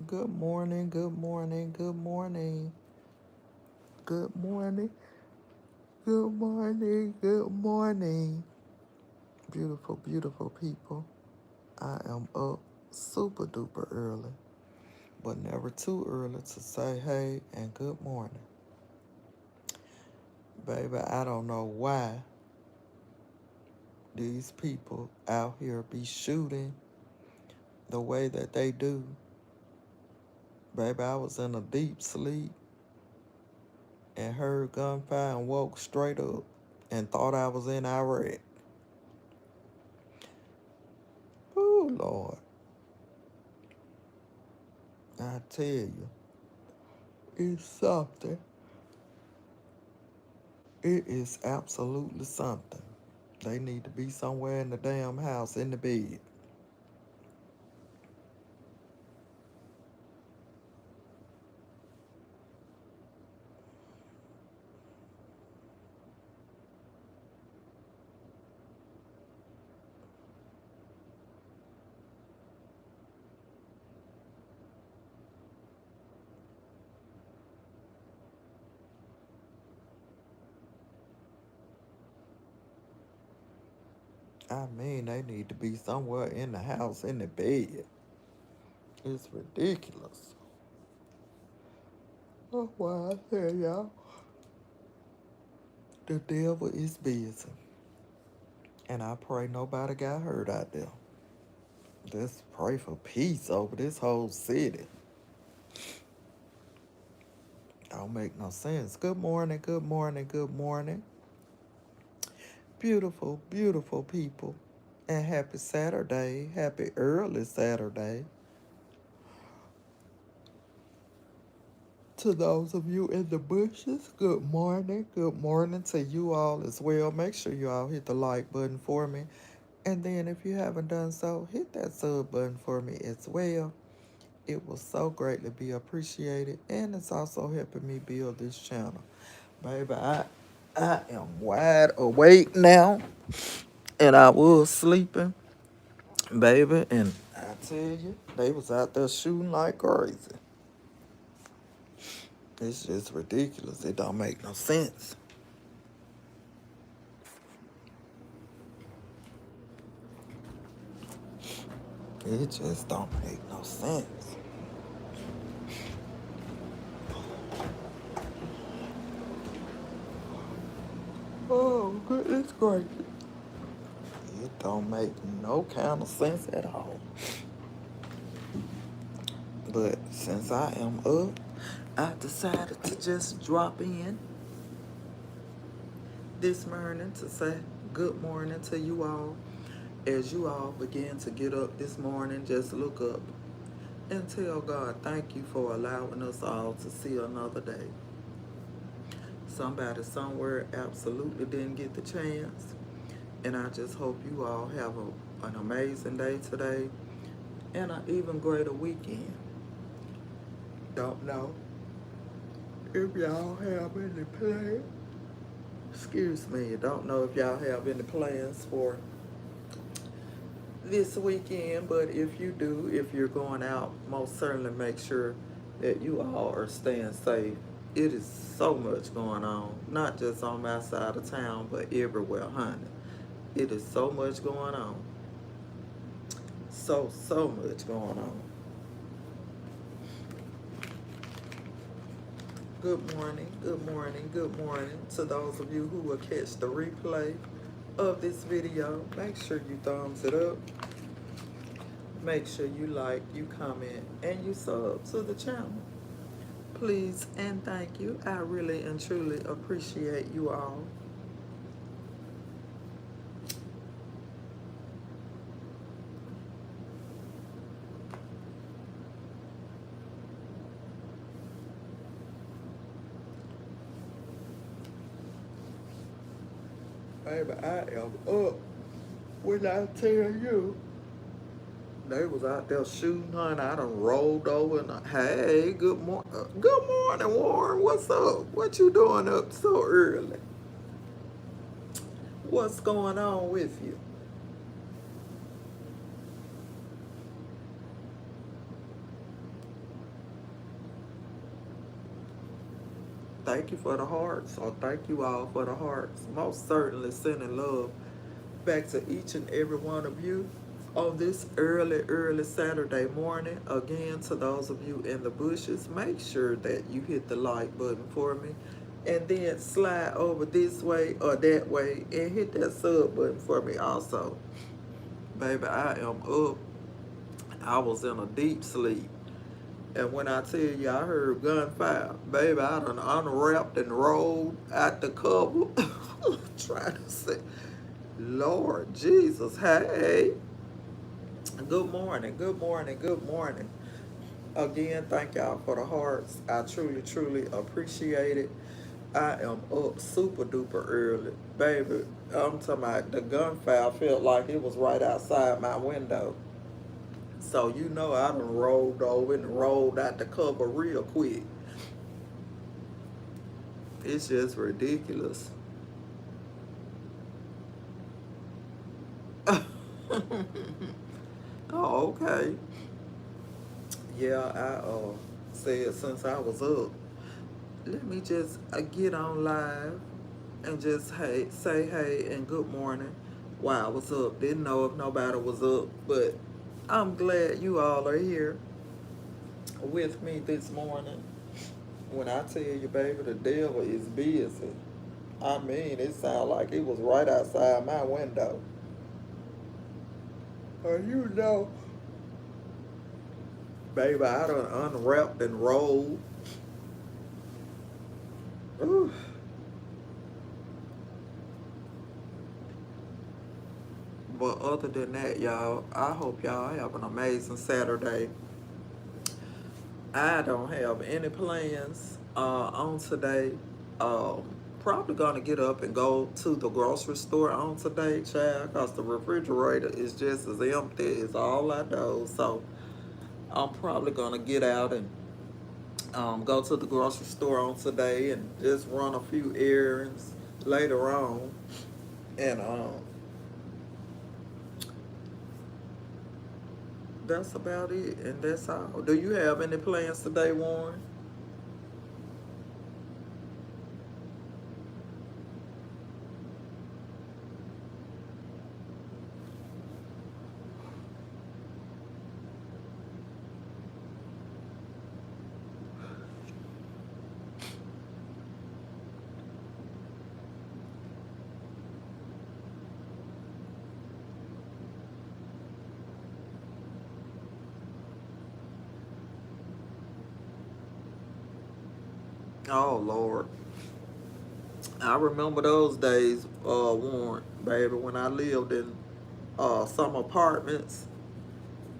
Good morning, good morning, good morning, good morning, good morning, good morning. Beautiful, beautiful people. I am up super duper early, but never too early to say hey and good morning. Baby, I don't know why these people out here be shooting the way that they do. Baby, I was in a deep sleep and heard gunfire and woke straight up and thought I was in Iraq. Oh, Lord. I tell you, it's something. It is absolutely something. They need to be somewhere in the damn house in the bed. I mean, they need to be somewhere in the house in the bed. It's ridiculous. That's why I tell y'all, the devil is busy. And I pray nobody got hurt out there. Let's pray for peace over this whole city. Don't make no sense. Good morning, good morning, good morning. Beautiful, beautiful people. And happy Saturday. Happy early Saturday. To those of you in the bushes, good morning. Good morning to you all as well. Make sure you all hit the like button for me. And then if you haven't done so, hit that sub button for me as well. It will so greatly be appreciated. And it's also helping me build this channel. Baby, I am wide awake now. And I was sleeping, baby. And I tell you, they was out there shooting like crazy. It's just ridiculous. It don't make no sense. It just don't make no sense. Oh, goodness gracious. It don't make no kind of sense at all. But since I am up, I decided to just drop in this morning to say good morning to you all. As you all begin to get up this morning, just look up and tell God, thank you for allowing us all to see another day. Somebody somewhere absolutely didn't get the chance. And I just hope you all have an amazing day today and an even greater weekend. Don't know if y'all have any plans. Excuse me, don't know if y'all have any plans for this weekend, but if you do, if you're going out, most certainly make sure that you all are staying safe. It is so much going on, not just on my side of town, but everywhere, honey. It is so much going on. So much going on. Good morning, good morning, good morning to those of you who will catch the replay of this video. Make sure you thumbs it up. Make sure you like, you comment, and you sub to the channel. Please and thank you. I really and truly appreciate you all. Baby, I am up when I tell you. They was out there shooting, honey. I done rolled over and hey, good morning, Warren. What's up? What you doing up so early? What's going on with you? Thank you for the hearts, or thank you all for the hearts. Most certainly sending love back to each and every one of you on this early Saturday morning. Again, to those of you in the bushes, make sure that you hit the like button for me. And then slide over this way or that way and hit that sub button for me also. Baby, I am up. I was in a deep sleep. And when I tell you I heard gunfire, baby, I done unwrapped and rolled out the cover. Trying to say, Lord Jesus, hey. Good morning, good morning, good morning. Again, thank y'all for the hearts. I truly appreciate it. I am up super duper early. Baby, I'm talking about the gunfire felt like it was right outside my window. So you know I done rolled over and rolled out the cover real quick. It's just ridiculous. Oh, okay. Yeah, I said since I was up, let me just get on live and just say hey and good morning while I was up. Didn't know if nobody was up, but I'm glad you all are here with me this morning. When I tell you, baby, the devil is busy. I mean, it sounded like it was right outside my window. You know, baby, I done unwrapped and rolled. Ooh. But other than that, y'all, I hope y'all have an amazing Saturday. I don't have any plans on today. Um, Probably gonna get up and go to the grocery store on today, child, cause the refrigerator is just as empty as all I know. So I'm probably gonna get out and go to the grocery store on today and just run a few errands later on. And that's about it. And that's all. Do you have any plans today, Warren? Oh Lord, I remember those days, Warren, baby, when I lived in some apartments.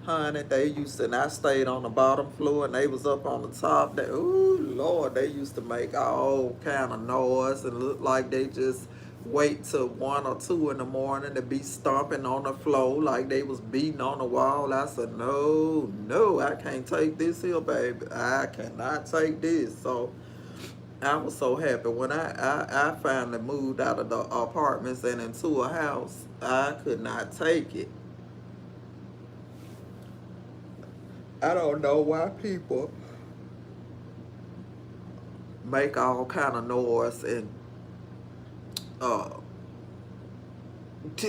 Honey, they used to, and I stayed on the bottom floor, and they was up on the top. They, ooh, Lord, they used to make all kind of noise and look like they just wait till 1 or 2 in the morning to be stomping on the floor like they was beating on the wall. I said, no, I can't take this here, baby. I cannot take this. So I was so happy when I finally moved out of the apartments and into a house. I could not take it. I don't know why people make all kind of noise and uh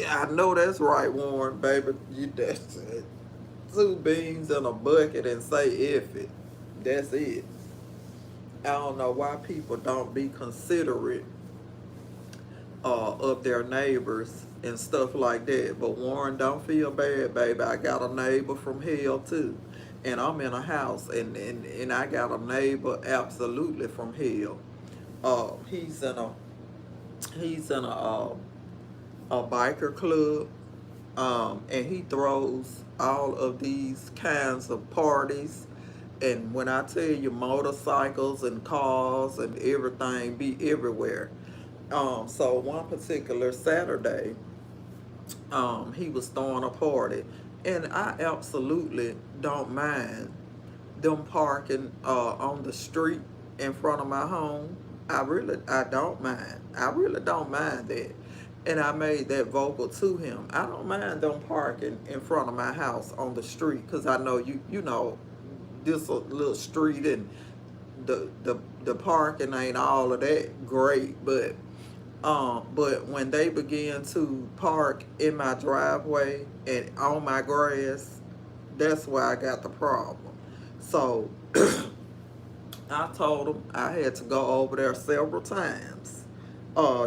I know that's right, Warren, baby. You that's it. 2 beans in a bucket and say if it. That's it. I don't know why people don't be considerate of their neighbors and stuff like that. But Warren, don't feel bad, baby. I got a neighbor from hell too. And I'm in a house and I got a neighbor absolutely from hell. He's in a biker club, and he throws all of these kinds of parties. And when I tell you, motorcycles and cars and everything be everywhere. So one particular Saturday, he was throwing a party, and I absolutely don't mind them parking on the street in front of my home. I don't mind. I really don't mind that. And I made that vocal to him. I don't mind them parking in front of my house on the street because I know you know this a little street and the parking ain't all of that great, but when they begin to park in my driveway and on my grass, that's where I got the problem. So I told him I had to go over there several times.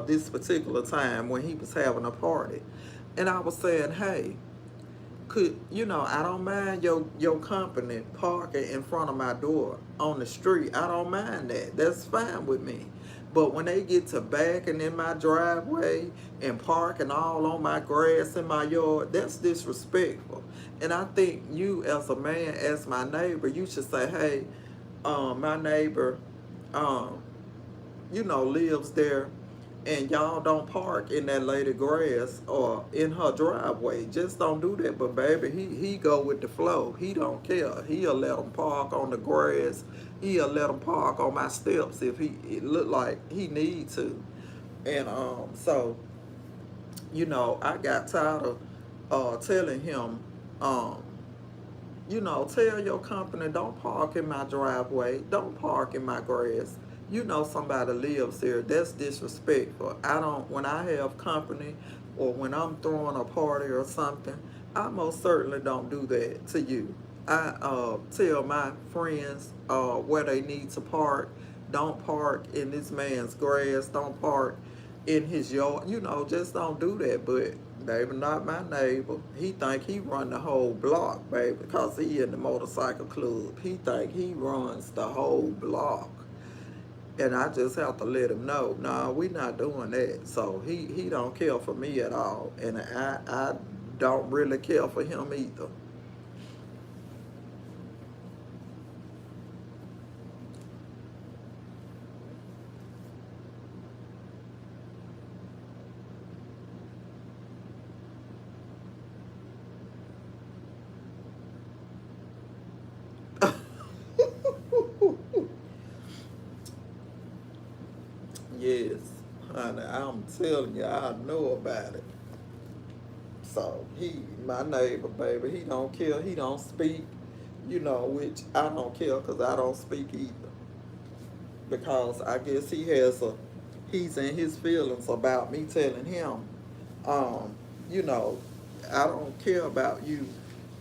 This particular time when he was having a party, and I was saying, hey, could I don't mind your company parking in front of my door on the street. I don't mind that. That's fine with me. But when they get to backing in my driveway and parking all on my grass in my yard, that's disrespectful. And I think you, as a man, as my neighbor, you should say, hey, my neighbor, um, lives there, and y'all don't park in that lady grass or in her driveway. Just don't do that. But baby, he go with the flow. He don't care. He'll let them park on the grass. He'll let them park on my steps if it look like he need to. And I got tired of telling him, um, tell your company, don't park in my driveway, don't park in my grass. Somebody lives here. That's disrespectful. I don't, when I have company or when I'm throwing a party or something, I most certainly don't do that to you. I tell my friends where they need to park. Don't park in this man's grass. Don't park in his yard. Just don't do that. But baby, not my neighbor. He think he run the whole block, baby, because he in the motorcycle club. He think he runs the whole block. And I just have to let him know, nah, we not doing that. So he don't care for me at all. And I don't really care for him either. Yes, honey, I'm telling you, I know about it. So my neighbor, baby, he don't care. He don't speak, which I don't care because I don't speak either. Because I guess he's in his feelings about me telling him, um, you know, I don't care about you,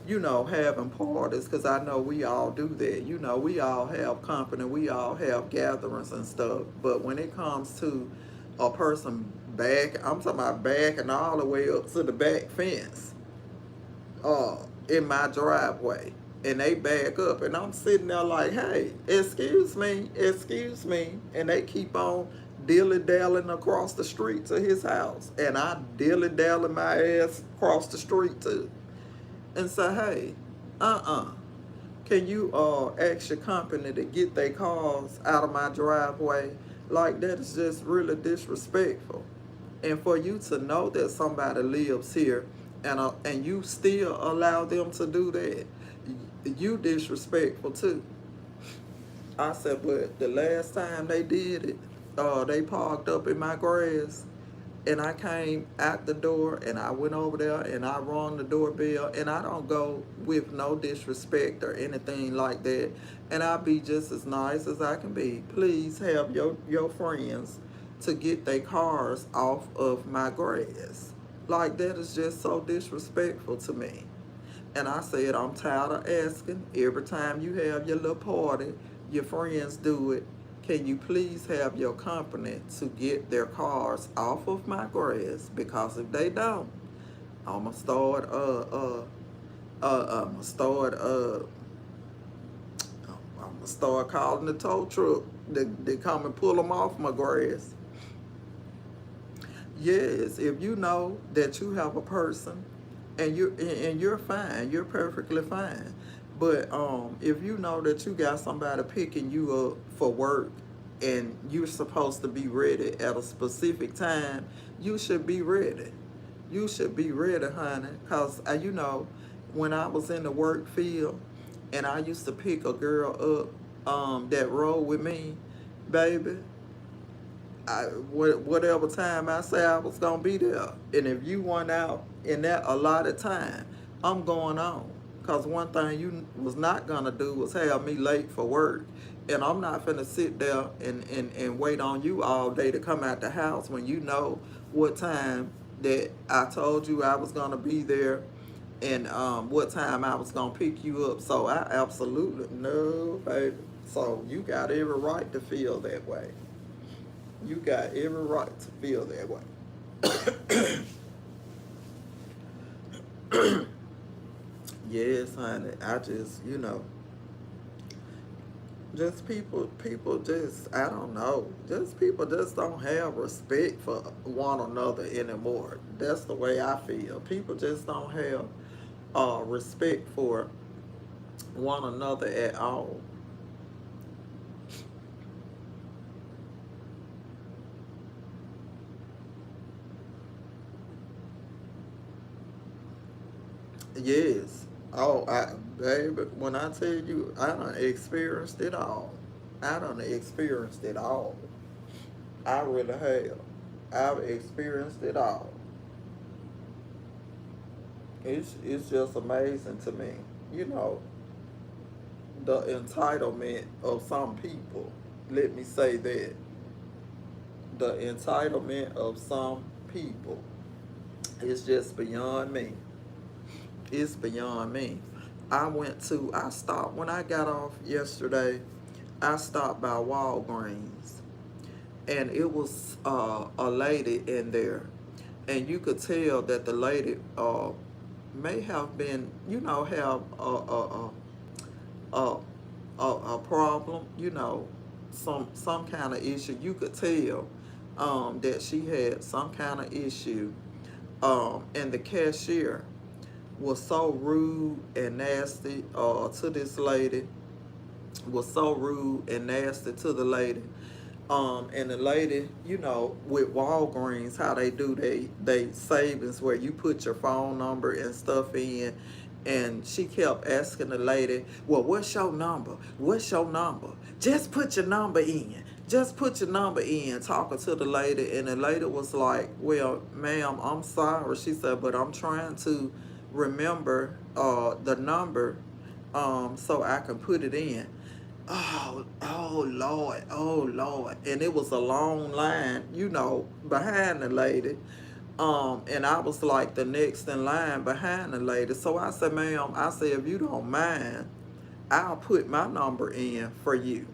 having parties because I know we all do that. We all have company, we all have gatherings and stuff. But when it comes to a person I'm talking about backing all the way up to the back fence, uh, in my driveway, and they back up, and I'm sitting there like, hey, excuse me, and they keep on dilly dallying across the street to his house, and I dilly dally my ass across the street too, and say, hey, can you ask your company to get their cars out of my driveway? Like, that is just really disrespectful. And for you to know that somebody lives here and you still allow them to do that, you disrespectful too. I said, but the last time they did it, they parked up in my grass, and I came out the door and I went over there and I rung the doorbell, and I don't go with no disrespect or anything like that, and I be just as nice as I can be. Please have your friends to get their cars off of my grass. Like, that is just so disrespectful to me. And I said, I'm tired of asking. Every time you have your little party, your friends do it. Can you please have your company to get their cars off of my grass? Because if they don't, I'ma start I'ma start I'ma start calling the tow truck. They come and pull them off my grass. Yes, if you know that you have a person and you're fine, you're perfectly fine. But if you know that you got somebody picking you up for work and you're supposed to be ready at a specific time, you should be ready. You should be ready, honey, cause when I was in the work field and I used to pick a girl up that rode with me, baby, whatever time I say I was gonna be there, and if you went out in that allotted time, I'm going on, Because one thing you was not going to do was have me late for work. And I'm not finna sit there and wait on you all day to come out the house when you know what time that I told you I was going to be there, and what time I was going to pick you up. So I absolutely, no, baby. So you got every right to feel that way. You got every right to feel that way. Yes, honey. I just, just people just, I don't know, just people just don't have respect for one another anymore. That's the way I feel. People just don't have respect for one another at all. Yes. Oh, baby, when I tell you, I done experienced it all. I done experienced it all. I really have. I've experienced it all. It's just amazing to me. You know, the entitlement of some people. Let me say that. The entitlement of some people is just beyond me. It's beyond me. I stopped when I got off yesterday. I stopped by Walgreens, and it was a lady in there, and you could tell that the lady may have been, have a, a problem, some kind of issue. You could tell that she had some kind of issue, and the cashier was so rude and nasty to this lady, was so rude and nasty to the lady. And the lady, with Walgreens, how they do they savings where you put your phone number and stuff in. And she kept asking the lady, well, what's your number? What's your number? Just put your number in. Just put your number in, talking to the lady. And the lady was like, well, ma'am, I'm sorry. She said, but I'm trying to remember the number so I can put it in. Oh Lord, oh Lord. And it was a long line, behind the lady. And I was like the next in line behind the lady. So I said, ma'am, I said, if you don't mind, I'll put my number in for you.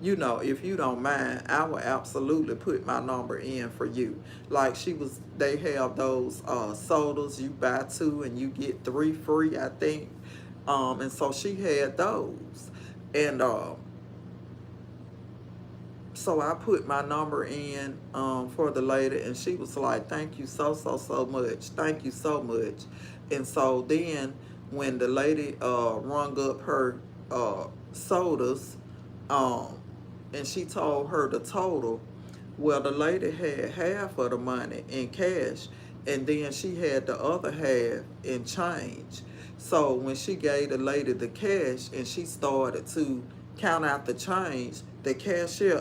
If you don't mind, I will absolutely put my number in for you. Like they have those sodas, you buy two and you get three free, I think. And so she had those. And so I put my number in for the lady, and she was like, thank you so much. Thank you so much. And so then when the lady rung up her sodas, um, and she told her the total, well, the lady had half of the money in cash, and then she had the other half in change. So when she gave the lady the cash and she started to count out the change, the cashier,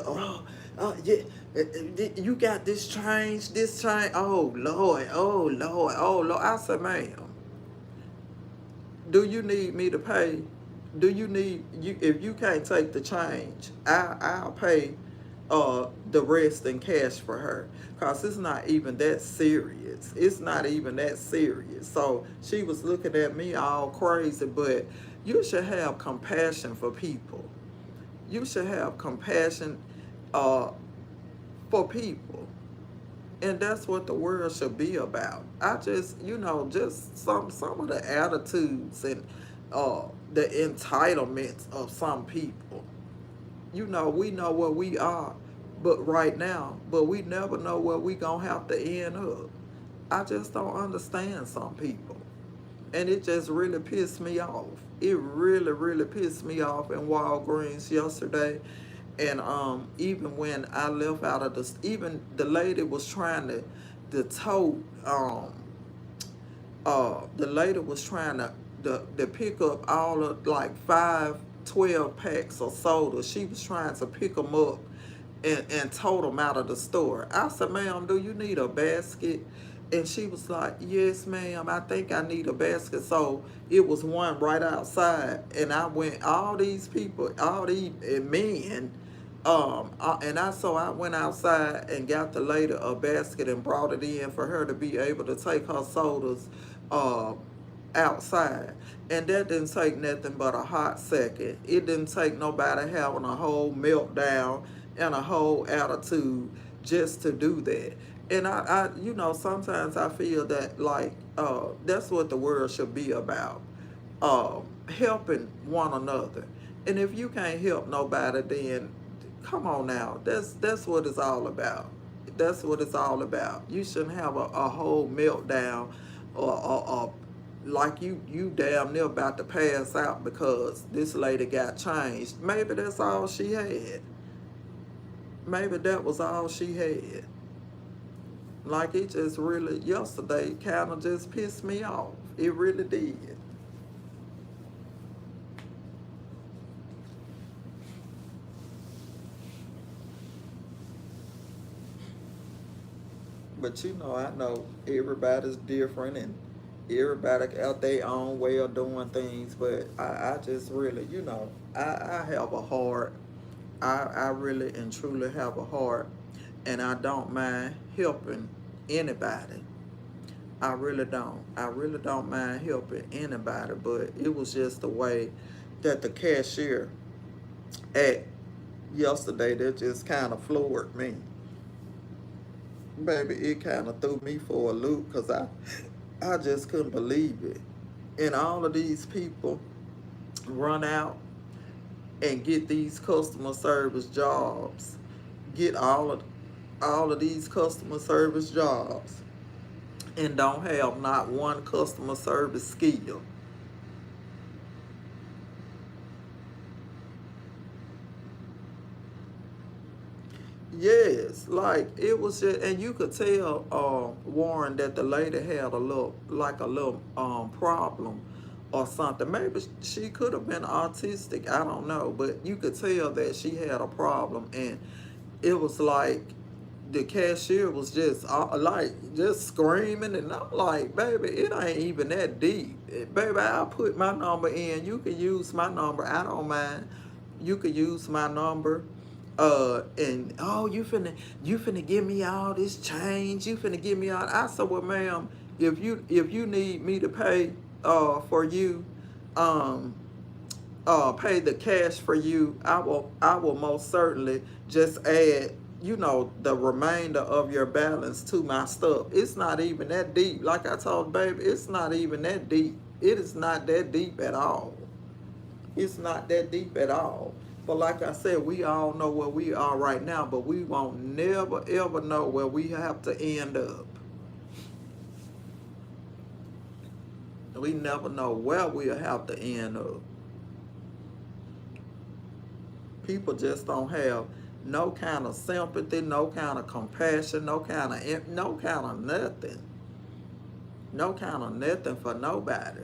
yeah, you got this change. Oh Lord, oh Lord, oh Lord. I said, ma'am, do you need me to pay? Do you need you? If you can't take the change, I'll pay the rest in cash for her, cause it's not even that serious. It's not even that serious. So she was looking at me all crazy, but you should have compassion for people. You should have compassion uh, for people. And that's what the world should be about. I just, just some of the attitudes and the entitlements of some people. We know where we are, but right now, but we never know where we gonna have to end up. I just don't understand some people, and it just really pissed me off. It really, really pissed me off in Walgreens yesterday. And even when I left out of even the lady was trying to tote, the lady was trying to pick up all of like 12 packs of soda. She was trying to pick them up and tote them out of the store. I said, ma'am, do you need a basket? And she was like, yes, ma'am, I think I need a basket. So it was one right outside. And I went, all these people, all these men, so I went outside and got the lady a basket and brought it in for her to be able to take her sodas uh, outside. And that didn't take nothing but a hot second. It didn't take nobody having a whole meltdown and a whole attitude just to do that. And sometimes I feel that like that's what the world should be about, uh, helping one another. And if you can't help nobody, then come on now. That's what it's all about. That's what it's all about. You shouldn't have a whole meltdown or like you damn near about to pass out because this lady got changed. Maybe that's all she had. Maybe that was all she had. Like it just really yesterday kind of just pissed me off. It really did. But I know everybody's different and everybody got their own way of doing things. But I just really, I have a heart. I really and truly have a heart, and I don't mind helping anybody. I really don't. I really don't mind helping anybody, but it was just the way that the cashier act yesterday that just kind of floored me. Baby, it kind of threw me for a loop because I just couldn't believe it. And all of these people run out and get these customer service jobs, get all of these customer service jobs, and don't have not one customer service skill. Yes, like it was just, and you could tell, Warren, that the lady had a little problem or something. Maybe she could have been autistic. I don't know, but you could tell that she had a problem, and it was like the cashier was just like just screaming, and I'm like, baby, it ain't even that deep. Baby, I'll put my number in. You can use my number. I don't mind. You could use my number. And oh, you finna give me all this change. You finna give me all. I said, well, ma'am, if you need me to pay for you, um pay the cash for you, I will most certainly just add, the remainder of your balance to my stuff. It's not even that deep. Like I told baby, it's not even that deep. It is not that deep at all. It's not that deep at all. But like I said, we all know where we are right now, but we won't never ever know where we have to end up. We never know where we'll have to end up. People just don't have no kind of sympathy, no kind of compassion, no kind of nothing, no kind of nothing for nobody.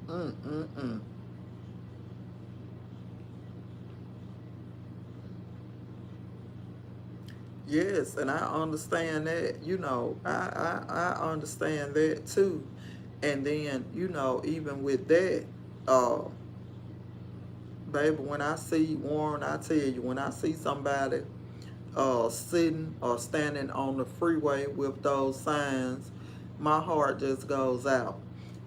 Mm-mm-mm. Yes, and I understand that. I understand that too. And then, even with that, uh, baby, when I see Warren, I tell you, when I see somebody sitting or standing on the freeway with those signs, my heart just goes out.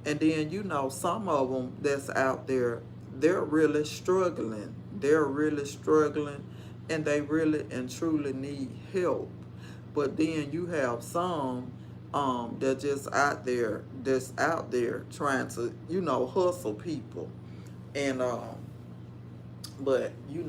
And then, some of them that's out there, they're really struggling. They're really struggling, and they really and truly need help. But then you have some that that's out there trying to, hustle people. And but you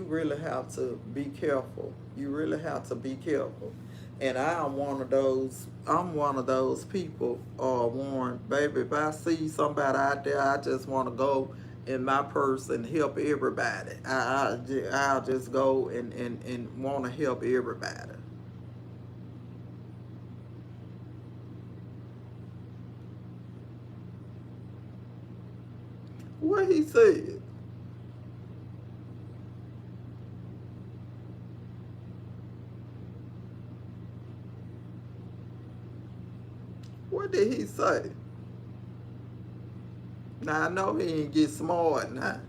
really have to be careful. You really have to be careful. And I'm one of those people, Warren, baby, if I see somebody out there, I just want to go in my purse and help everybody. I'll just go and want to help everybody. What he said? What did he say? Now I know he ain't get smart now.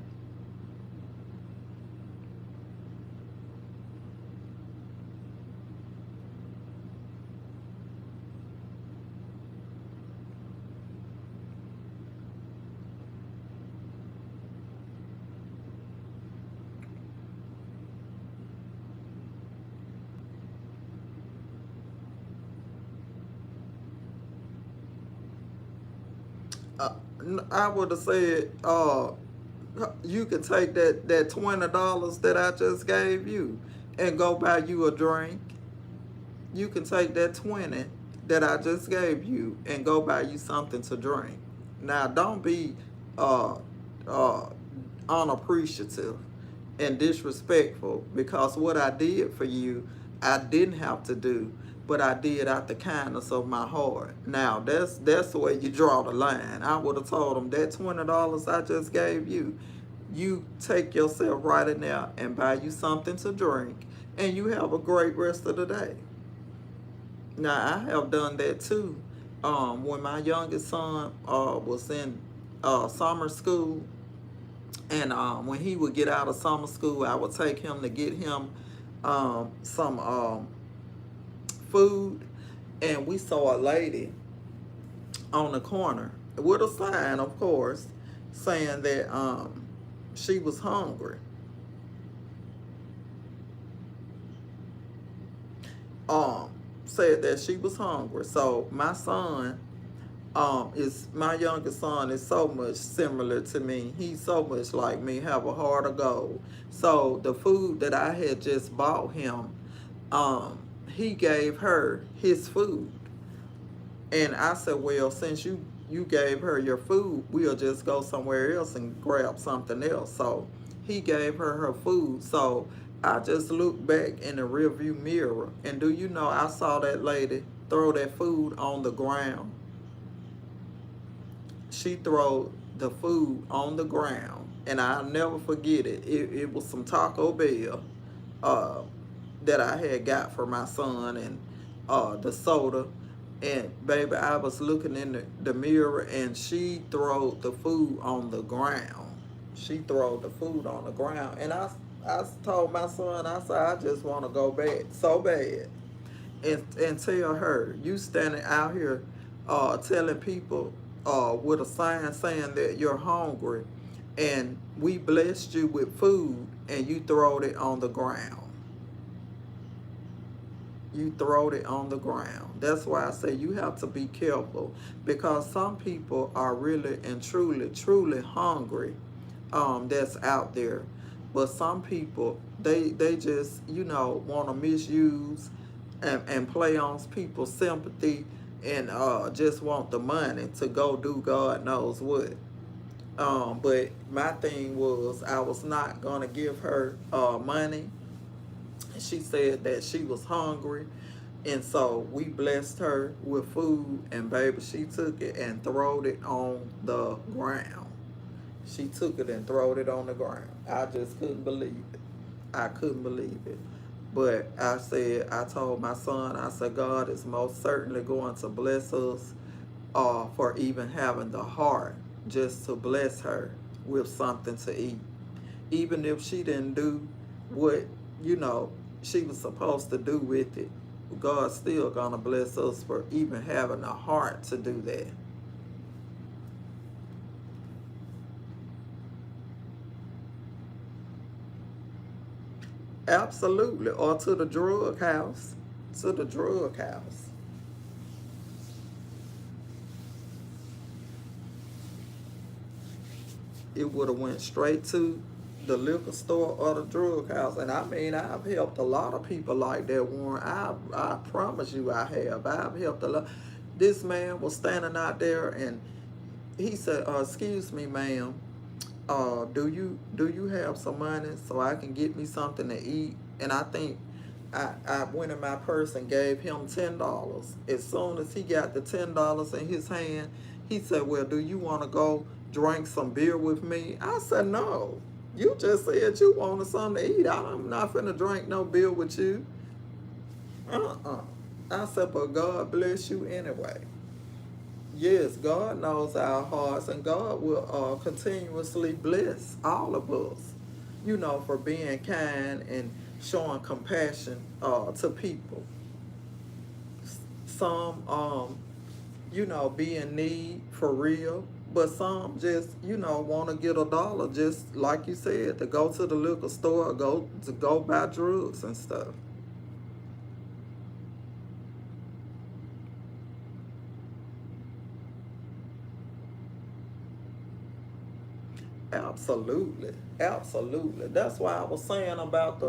Uh, I would have said, you can take that $20 that I just gave you and go buy you a drink. You can take that 20 that I just gave you and go buy you something to drink. Now don't be uh uh unappreciative and disrespectful, because what I did for you, I didn't have to do, but I did out the kindness of my heart. Now that's the way you draw the line. I would have told them that $20 I just gave you, you take yourself right in there and buy you something to drink, and you have a great rest of the day. Now I have done that too. When my youngest son was in summer school, and when he would get out of summer school, I would take him to get him some food. And we saw a lady on the corner with a sign, of course, saying that she was hungry. Um, Said that she was hungry. So my son is my youngest son is so much similar to me. He's so much like me, have a heart of gold. So the food that I had just bought him, um, he gave her his food. And I said, well, since you gave her your food, we'll just go somewhere else and grab something else. So he gave her her food. So I just looked back in the rearview mirror, and do you know I saw that lady throw that food on the ground. She threw the food on the ground, and I'll never forget it. It was some Taco Bell uh, that I had got for my son, and the soda. And baby, I was looking in the mirror, and she threw the food on the ground. She threw the food on the ground, and I told my son, I said, I just want to go back so bad and tell her, you standing out here telling people with a sign saying that you're hungry, and we blessed you with food, and you throwed it on the ground. You throwed it on the ground. That's why I say you have to be careful, because some people are really and truly hungry, that's out there. But some people, they just, want to misuse and play on people's sympathy, and just want the money to go do God knows what. But my thing was, I was not going to give her money. She said that she was hungry, and so we blessed her with food, and baby, she took it and throwed it on the ground. She took it and throwed it on the ground. I just couldn't believe it. I couldn't believe it. But I told my son, I said, God is most certainly going to bless us for even having the heart just to bless her with something to eat. Even if she didn't do what, you know, she was supposed to do with it, God's still gonna bless us for even having a heart to do that. Absolutely. Or to the drug house. To the drug house. It would have went straight to the liquor store or the drug house. And I mean, I've helped a lot of people like that, Warren. I promise you I have. I've helped a lot. This man was standing out there, and he said, excuse me, ma'am. do you have some money so I can get me something to eat? And I think I went in my purse and gave him $10. As soon as he got the $10 in his hand, he said, "Well, do you want to go drink some beer with me?" I said, "No. You just said you wanted something to eat. I'm not finna drink no beer with you." Uh-uh. I said, "But God bless you anyway." Yes, God knows our hearts, and God will continuously bless all of us, for being kind and showing compassion to people. Some, be in need for real, but some just, want to get a dollar, just like you said, to go to the liquor store, go buy drugs and stuff. Absolutely, absolutely. That's why I was saying about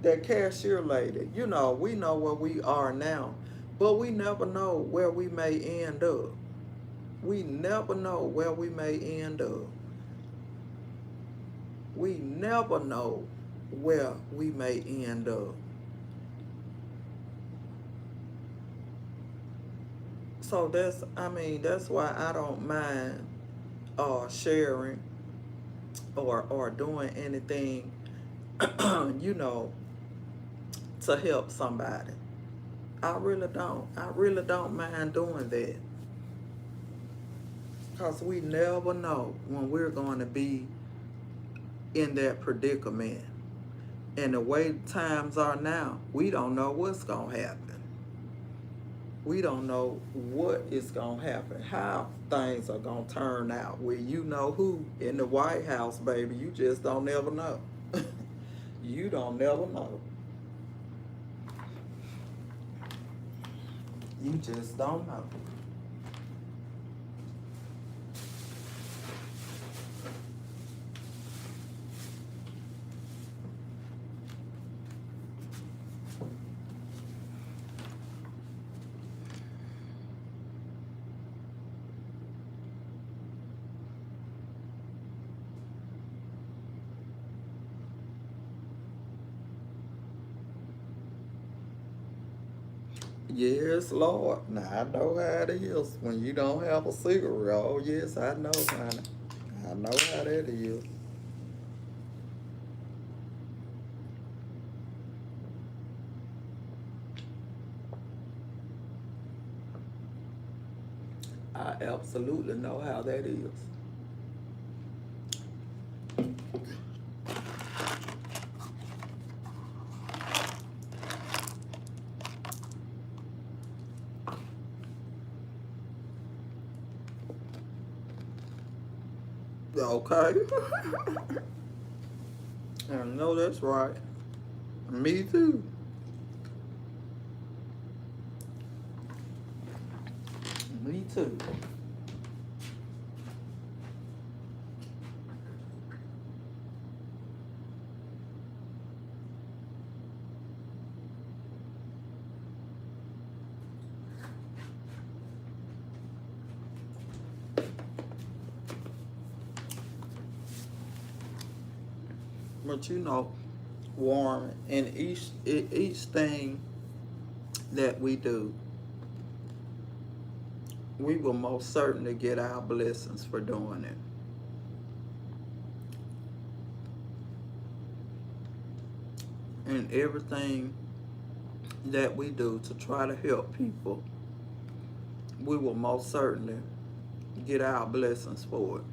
that cashier lady. We know where we are now, but we never know where we may end up. We never know where we may end up. We never know where we may end up. So that's why I don't mind sharing or doing anything, you know, to help somebody. I really don't. I really don't mind doing that. Because we never know when we're going to be in that predicament. And the way times are now, we don't know what's going to happen. We don't know what is going to happen, how things are going to turn out. Well, you know who in the White House, baby. You just don't never know. You don't never know. You just don't know. Yes, Lord. Now I know how it is when you don't have a cigarette. Oh, yes, I know, honey. I know how that is. I absolutely know how that is. Okay. I know that's right. Me too. Me too. But Warren, in each thing that we do, we will most certainly get our blessings for doing it. And everything that we do to try to help people, we will most certainly get our blessings for it.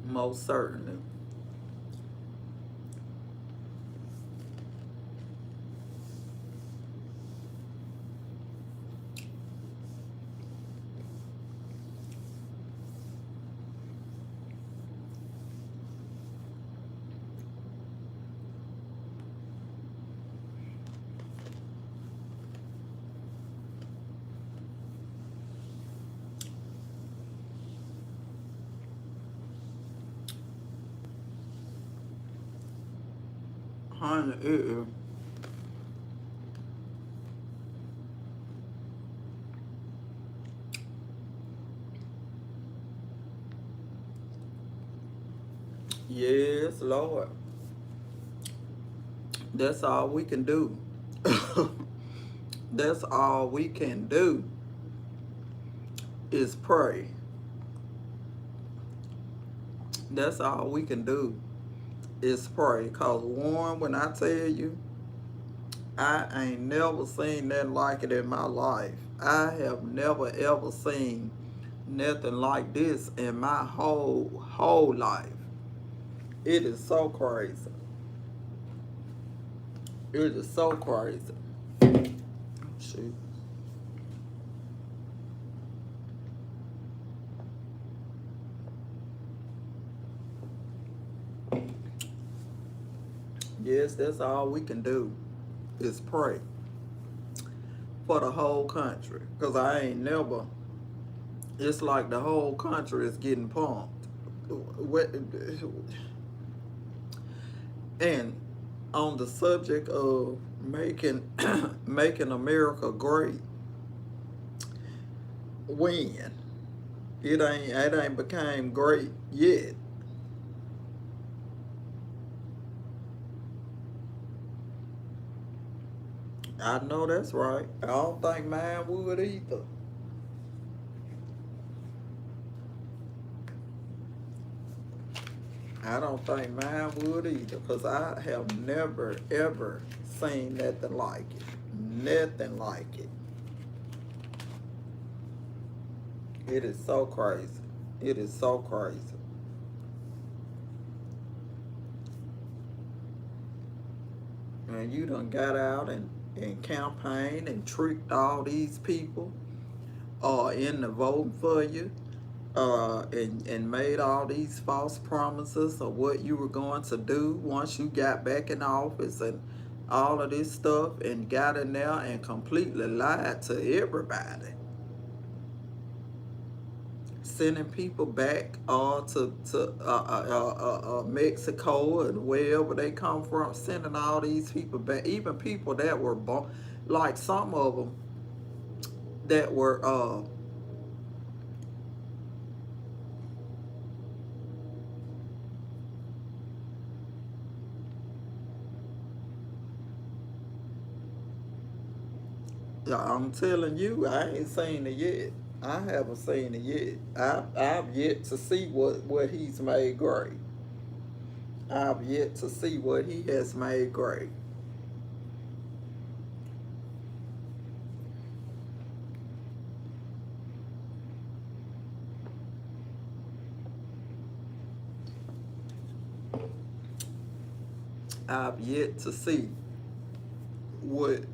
Most certainly. Honey, it is. Yes, Lord. That's all we can do. That's all we can do is pray. That's all we can do is pray. Cause Warren, when I tell you, I ain't never seen nothing like it in my life. I have never ever seen nothing like this in my whole life. It is so crazy. It is so crazy. Shoot. Yes, that's all we can do is pray for the whole country. Cause I ain't never. It's like the whole country is getting pumped. And on the subject of making making America great, when it ain't became great yet. I know that's right. I don't think mine would either. I don't think mine would either, because I have never ever seen nothing like it. Nothing like it. It is so crazy. It is so crazy. And you done got out and campaigned and tricked all these people into voting for you, and made all these false promises of what you were going to do once you got back in office and all of this stuff, and got in there and completely lied to everybody. Sending people back to Mexico and wherever they come from, sending all these people back, even people that were born, like some of them that were I'm telling you, I ain't seen it yet. I haven't seen it yet. I've yet to see what he's made great. I've yet to see what he has made great. I've yet to see what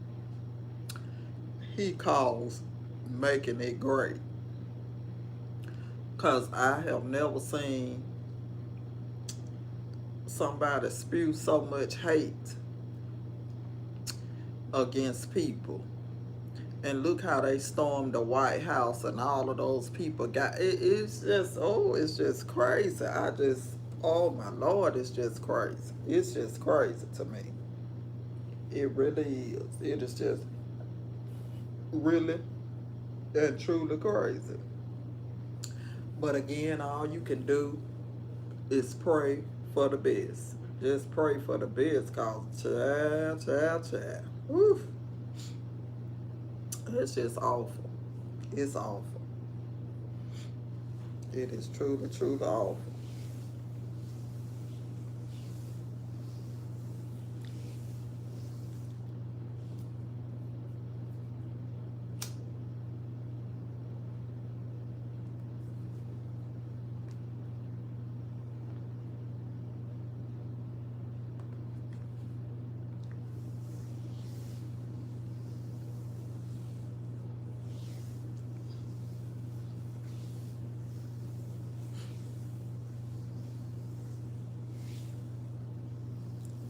he calls making it great. Because I have never seen somebody spew so much hate against people. And look how they stormed the White House, and all of those people got it. It's just, oh, it's just crazy. Oh my Lord, it's just crazy. It's just crazy to me. It really is. It is just really and truly crazy. But again, all you can do is pray for the best. Just pray for the best, cause child. Woof. It's just awful. It's awful. It is truly awful.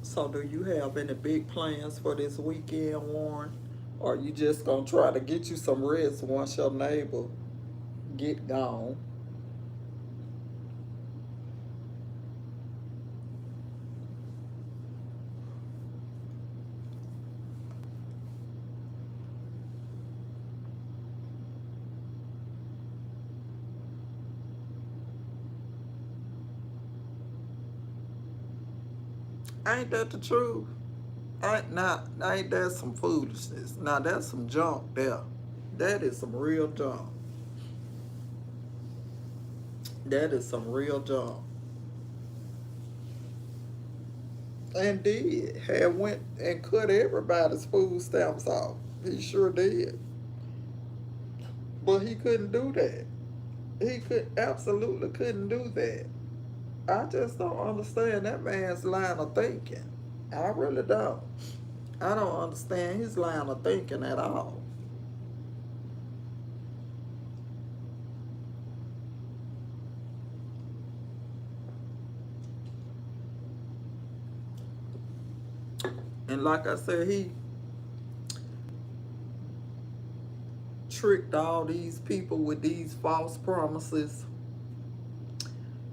So, do you have any big plans for this weekend, Warren? Or you just gonna try to get you some rest once your neighbor get gone? Ain't that the truth? Ain't that some foolishness? Now that's some junk there. That is some real junk. That is some real junk. And did. Had went and cut everybody's food stamps off. He sure did. But he couldn't do that. He could absolutely couldn't do that. I just don't understand that man's line of thinking. I really don't. I don't understand his line of thinking at all. And like I said, he tricked all these people with these false promises.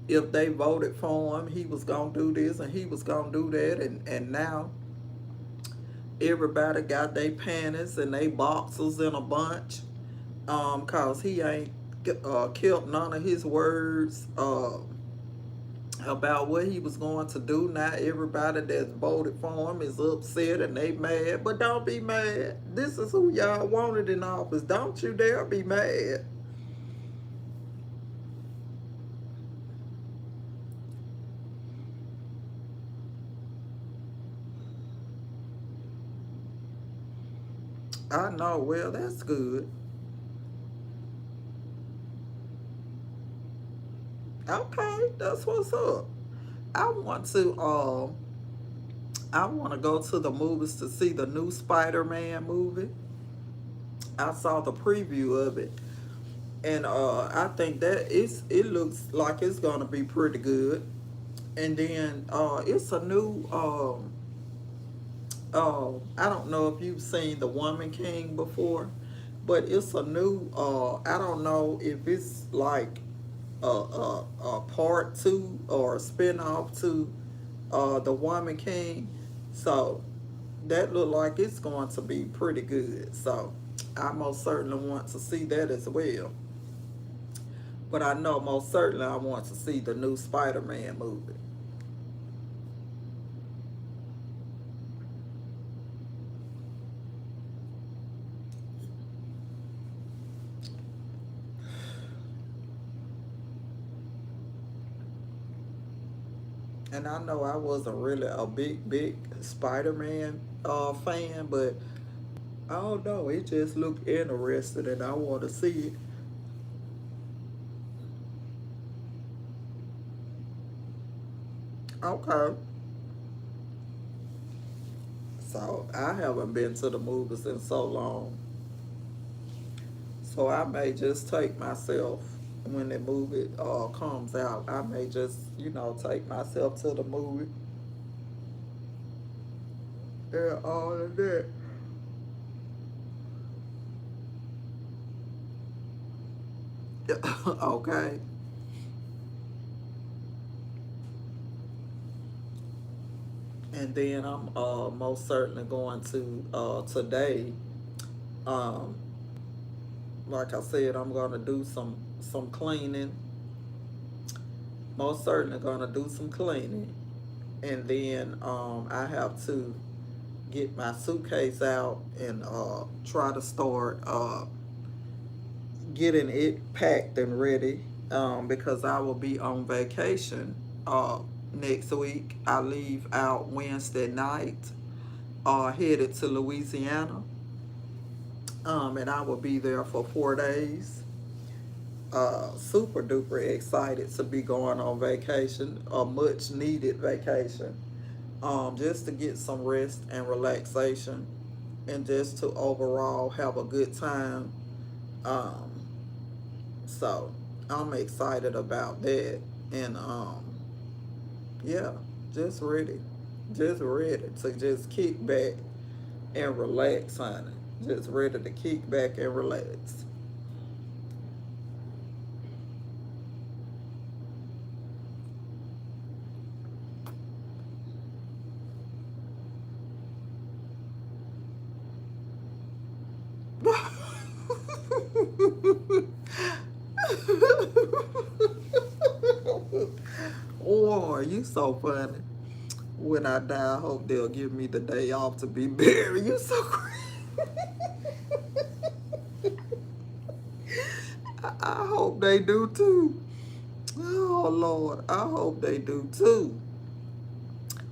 If they voted for him, he was gonna do this and he was gonna do that, and now everybody got their panties and they boxers in a bunch. Cause he ain't kept none of his words about what he was going to do. Now everybody that's voted for him is upset and they mad. But don't be mad. This is who y'all wanted in office. Don't you dare be mad. I know. Well, that's good. Okay, that's what's up. I want to I want to go to the movies to see the new Spider-Man movie. I saw the preview of it, and I think that it looks like it's gonna be pretty good. And then it's a new I don't know if you've seen The Woman King before, but it's a new I don't know if it's like a part two or a spinoff to The Woman King. So that look like it's going to be pretty good. So I most certainly want to see that as well. But I know most certainly I want to see the new Spider-Man movie. And I know I wasn't really a big Spider-Man fan, but I don't know. It just looked interesting, and I want to see it. Okay. So I haven't been to the movies in so long. So I may just take myself when the movie comes out. I may just, take myself to the movie and all of that. Okay. And then I'm most certainly going to today. Um, like I said, I'm gonna do some cleaning. Most certainly gonna do some cleaning, and then I have to get my suitcase out and try to start getting it packed and ready because I will be on vacation next week. I leave out Wednesday night, headed to Louisiana, and I will be there for 4 days. Super duper excited to be going on vacation, a much needed vacation, just to get some rest and relaxation, and just to overall have a good time. Um, so I'm excited about that, and yeah, just ready to just kick back and relax, honey. Just ready to kick back and relax. Oh, you so funny. When I die, I hope they'll give me the day off to be buried. You so crazy. I hope they do too. Oh Lord, I hope they do too.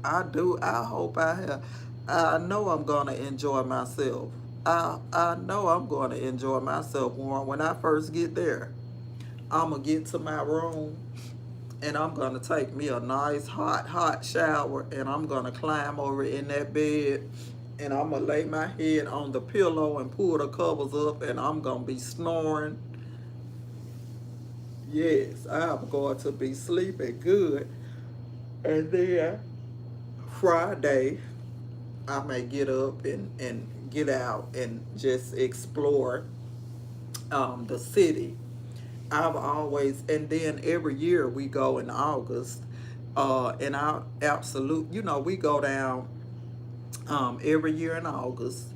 I do. I hope I have. I know I'm gonna enjoy myself. I know I'm gonna enjoy myself, Warren. When I first get there, I'm gonna get to my room and I'm gonna take me a nice hot shower and I'm gonna climb over in that bed and I'm gonna lay my head on the pillow and pull the covers up and I'm gonna be snoring. Yes, I'm going to be sleeping good. And then Friday, I may get up and get out and just explore the city. I've always, and then every year we go in August, and I absolute, we go down every year in August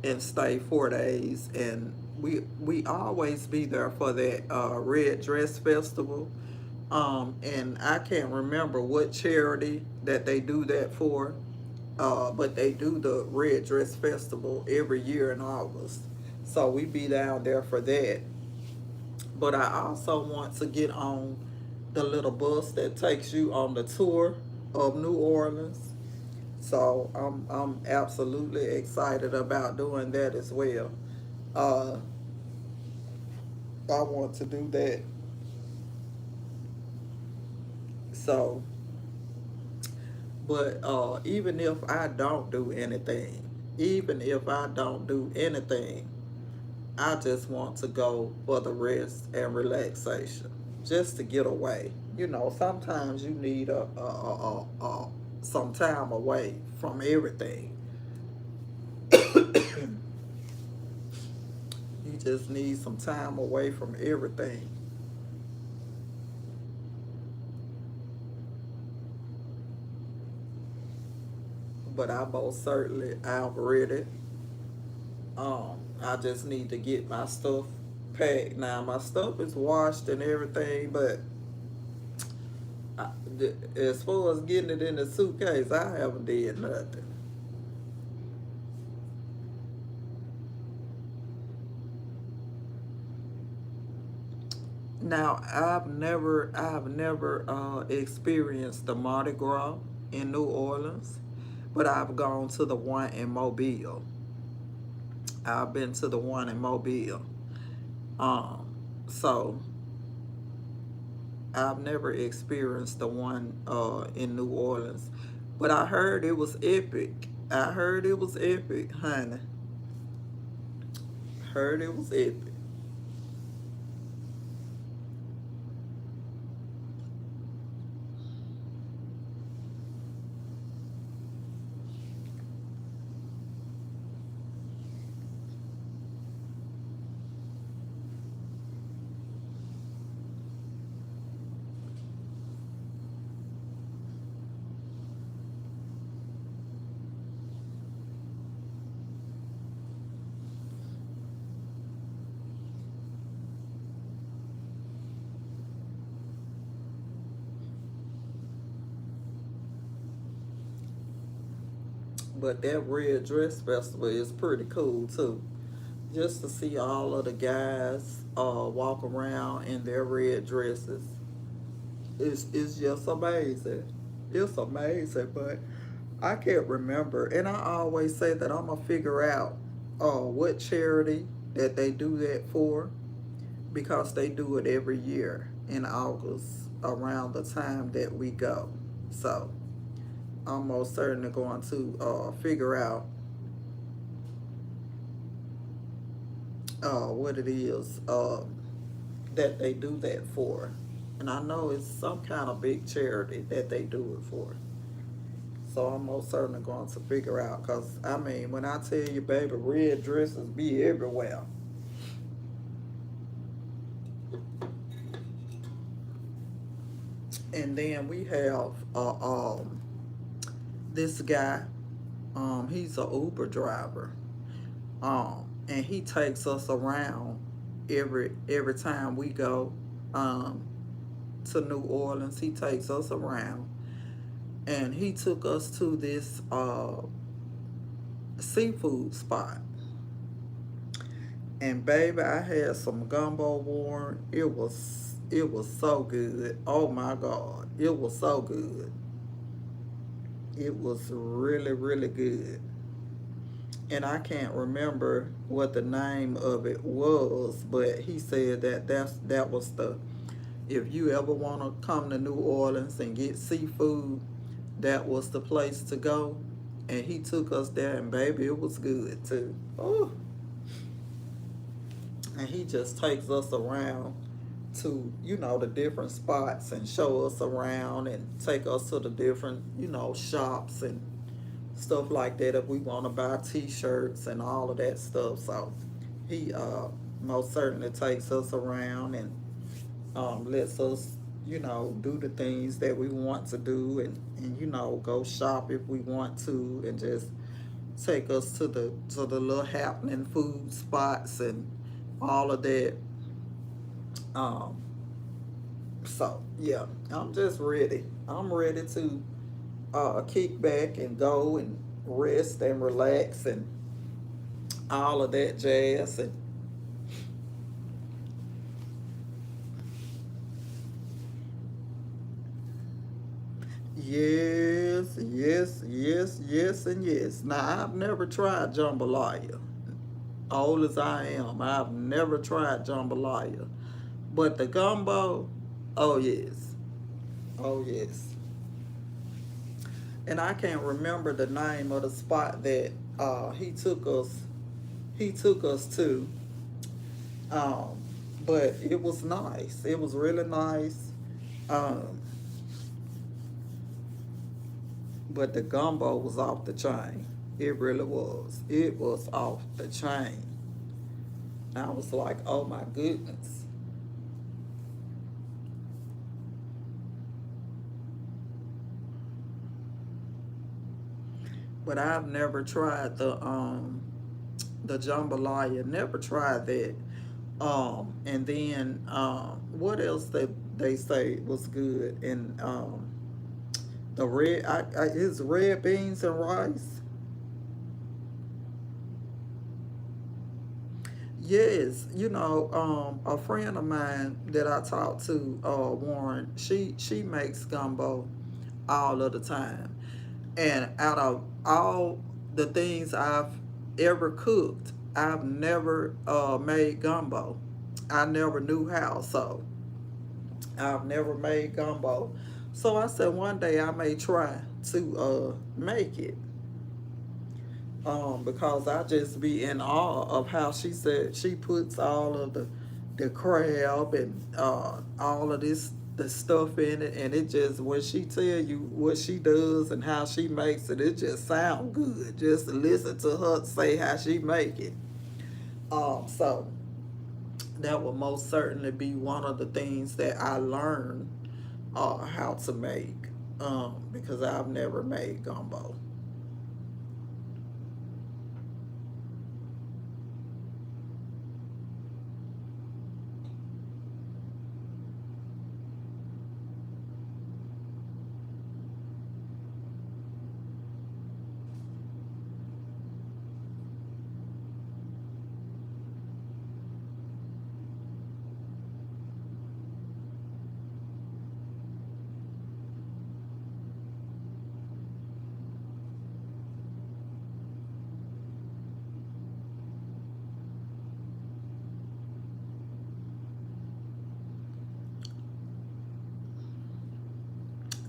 and stay 4 days, and we always be there for that Red Dress Festival. And I can't remember what charity that they do that for, but they do the Red Dress Festival every year in August. So we be down there for that. But I also want to get on the little bus that takes you on the tour of New Orleans. So I'm absolutely excited about doing that as well. Uh, I want to do that. So, but even if I don't do anything, even if I don't do anything, I just want to go for the rest and relaxation, just to get away. Sometimes you need some time away from everything. You just need some time away from everything. But I most certainly I've read it. I just need to get my stuff packed. Now my stuff is washed and everything, but I, as far as getting it in the suitcase, I haven't did nothing. Now I've never experienced the Mardi Gras in New Orleans, but I've gone to the one in Mobile. I've been to the one in Mobile. Um, so I've never experienced the one in New Orleans, but I heard it was epic. I heard it was epic, honey. Heard it was epic. But that Red Dress Festival is pretty cool too. Just to see all of the guys walk around in their red dresses. It's just amazing. It's amazing, but I can't remember. And I always say that I'm gonna figure out what charity that they do that for, because they do it every year in August around the time that we go. So I'm most certainly going to figure out what it is that they do that for. And I know it's some kind of big charity that they do it for. So I'm most certainly going to figure out, because I mean, when I tell you, baby, red dresses be everywhere. And then we have this guy. He's a Uber driver. And he takes us around every time we go um, to New Orleans. He takes us around, and he took us to this seafood spot. And baby, I had some gumbo, Warren. It was so good. Oh my God, it was so good. It was really really good. And I can't remember what the name of it was, but he said that was the, if you ever want to come to New Orleans and get seafood, that was the place to go. And he took us there, and baby, it was good too. Oh, and he just takes us around to, the different spots, and show us around and take us to the different, shops and stuff like that, if we want to buy t-shirts and all of that stuff. So he most certainly takes us around, and lets us, do the things that we want to do, and go shop if we want to, and just take us to the little happening food spots and all of that. Um, so yeah, I'm just ready. I'm ready to kick back and go and rest and relax and all of that jazz. And yes, yes, yes, yes, and yes. Now, I've never tried jambalaya. Old as I am, I've never tried jambalaya. But the gumbo, oh yes, oh yes. And I can't remember the name of the spot that he took us to. Um, but it was nice. It was really nice. Um, but the gumbo was off the chain. It really was. It was off the chain. I was like, oh my goodness. But I've never tried the jambalaya. Never tried that. And then what else they say was good? And the red, is red beans and rice. Yes, a friend of mine that I talked to, Warren, she makes gumbo all of the time. And out of all the things I've ever cooked, I've never made gumbo. I never knew how, so I've never made gumbo. So I said one day I may try to make it. Because I just be in awe of how she said she puts all of the crab and all of this the stuff in it, and it just, when she tell you what she does and how she makes it, it just sound good just to listen to her say how she make it. So that will most certainly be one of the things that I learned how to make, because I've never made gumbo.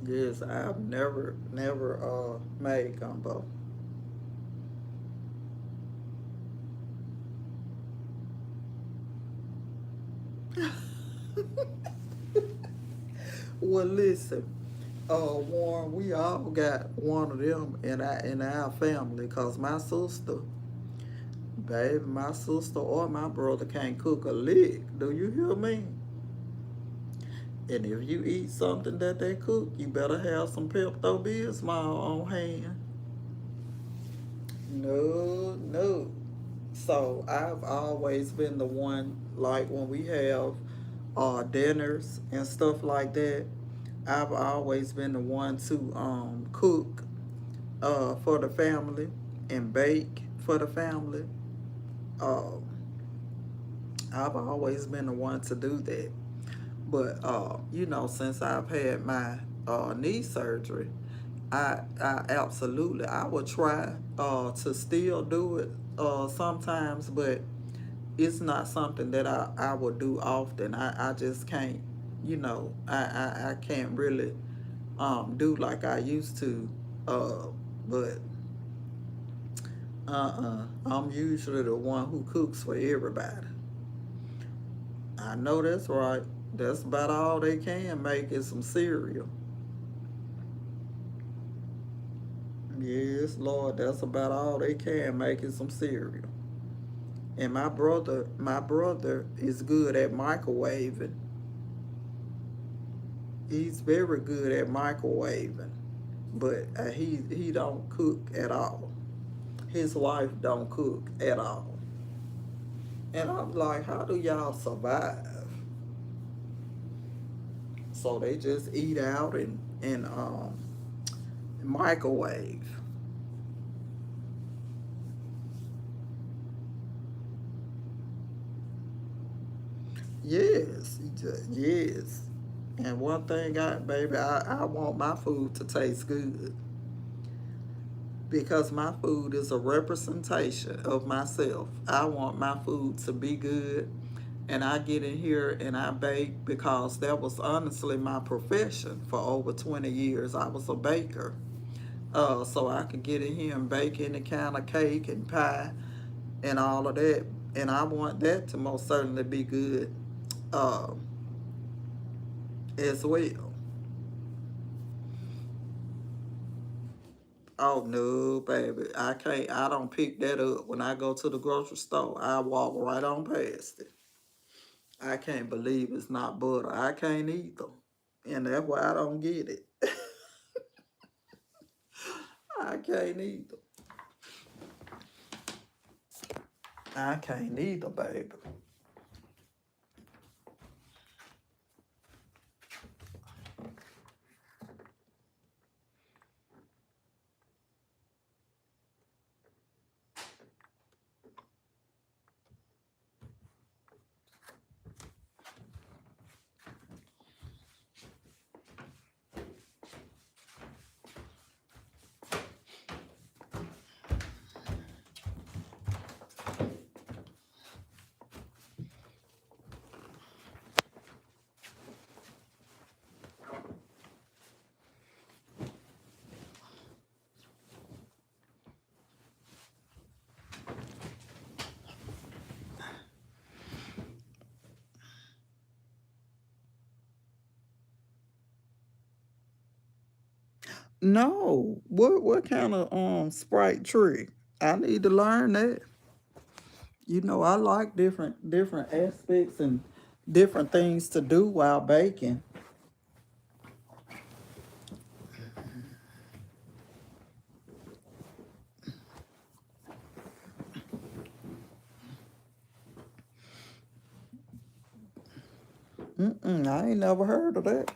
Yes, I've never made gumbo. Well, listen, Warren, we all got one of them in our family. Cause my sister, baby, my sister or my brother can't cook a lick. Do you hear me? And if you eat something that they cook, you better have some Pepto Bismol on hand. No, no. So I've always been the one, like when we have dinners and stuff like that. I've always been the one to cook for the family and bake for the family. Uh, I've always been the one to do that. But since I've had my knee surgery, I absolutely I would try to still do it sometimes, but it's not something that I would do often. I just can't, I can't really do like I used to. But I'm usually the one who cooks for everybody. I know that's right. That's about all they can make is some cereal. Yes, Lord, that's about all they can make is some cereal. And my brother is good at microwaving. He's very good at microwaving, but he don't cook at all. His wife don't cook at all. And I'm like, how do y'all survive? So they just eat out and microwave. Yes, yes. And one thing, baby, I want my food to taste good because my food is a representation of myself. I want my food to be good, and I get in here and I bake because that was honestly my profession for over 20 years. I was a baker. So I could get in here and bake any kind of cake and pie and all of that. And I want that to most certainly be good uh, as well. Oh no, baby. I don't pick that up when I go to the grocery store. I walk right on past it. I can't believe it's not butter. I can't either. And that's why I don't get it. I can't either. I can't either, baby. No. What kind of Sprite tree? I need to learn that. I like different aspects and different things to do while baking. I ain't never heard of that.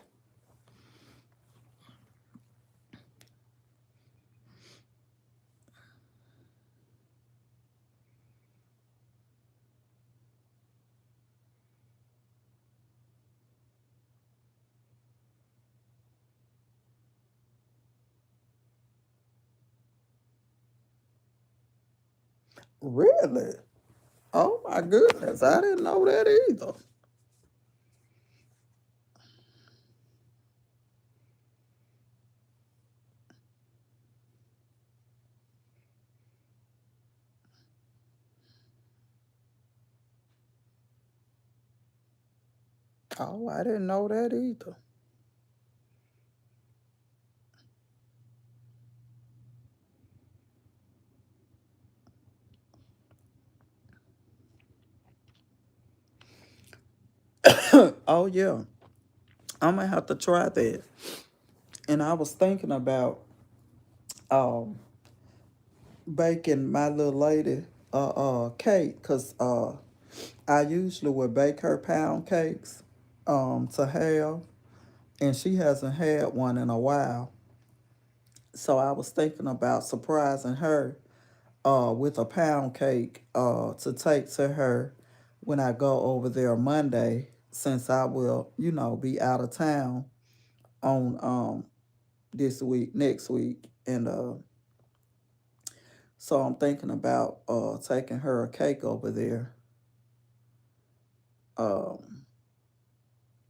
Really? Oh my goodness, I didn't know that either. Oh, I didn't know that either. Oh yeah, I'm gonna have to try that. And I was thinking about um baking my little lady cake because I usually would bake her pound cakes to have. and she hasn't had one in a while. So I was thinking about surprising her with a pound cake to take to her when I go over there Monday, since I will, be out of town on this week, next week. And so I'm thinking about taking her a cake over there. Um,